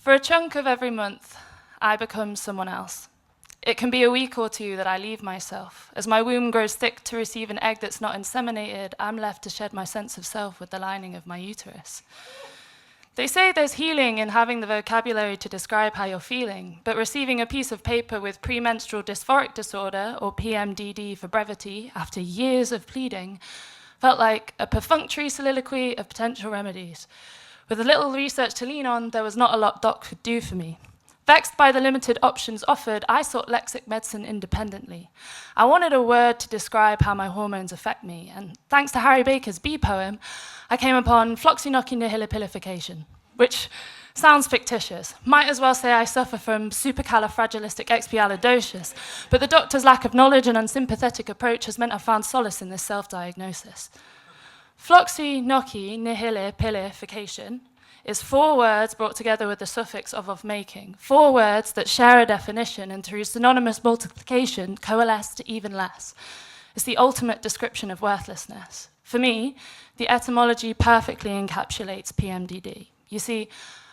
For a chunk of every month, I become someone else. It can be a week or two that I leave myself. As my womb grows thick to receive an egg that's not inseminated, I'm left to shed my sense of self with the lining of my uterus. They say there's healing in having the vocabulary to describe how you're feeling, but receiving a piece of paper with premenstrual dysphoric disorder, or PMDD for brevity, after years of pleading, felt like a perfunctory soliloquy of potential remedies. With a little research to lean on, there was not a lot doc could do for me. Vexed by the limited options offered, I sought lexic medicine independently. I wanted a word to describe how my hormones affect me, and thanks to Harry Baker's bee poem, I came upon Floccinaucinihilipilification, which sounds fictitious. Might as well say I suffer from supercalifragilisticexpialidocious, but the doctor's lack of knowledge and unsympathetic approach has meant I've found solace in this self-diagnosis. Floccinaucinihilipilification is 4 words brought together with the suffix of making, 4 words that share a definition and through synonymous multiplication coalesce to even less. It's the ultimate description of worthlessness. For me, the etymology perfectly encapsulates PMDD. You see,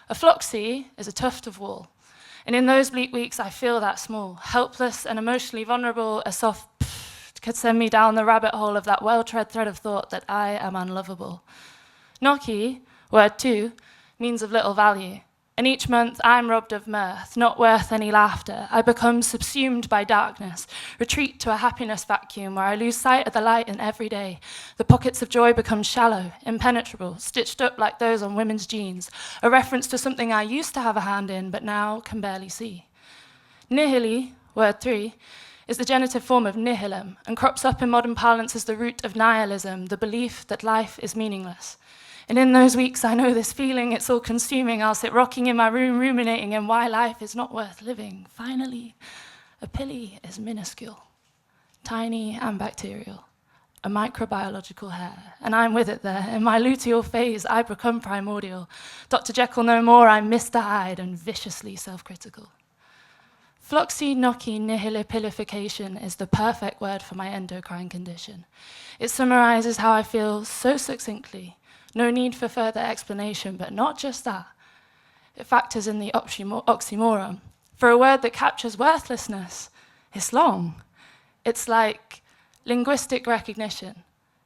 a floxy is a tuft of wool, and in those bleak weeks I feel that small, helpless and emotionally vulnerable, a soft could send me down the rabbit hole of that well-tread thread of thought that I am unlovable. Noki, word 2, means of little value, and each month I'm robbed of mirth, not worth any laughter. I become subsumed by darkness, retreat to a happiness vacuum where I lose sight of the light in every day. The pockets of joy become shallow, impenetrable, stitched up like those on women's jeans, a reference to something I used to have a hand in but now can barely see. Nihili, word 3, is the genitive form of nihilum and crops up in modern parlance as the root of nihilism, the belief that life is meaningless. And in those weeks, I know this feeling, it's all consuming. I'll sit rocking in my room, ruminating on why life is not worth living. Finally, a pili is minuscule, tiny and bacterial, a microbiological hair, and I'm with it there. In my luteal phase, I become primordial. Dr. Jekyll no more, I'm Mr. Hyde and viciously self-critical. Floccinaucinihilipilification is the perfect word for my endocrine condition. It summarizes how I feel so succinctly. No need for further explanation, but not just that. It factors in the oxymoron. For a word that captures worthlessness, it's long. It's like linguistic recognition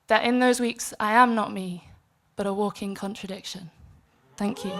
that in those weeks I am not me, but a walking contradiction. Thank you.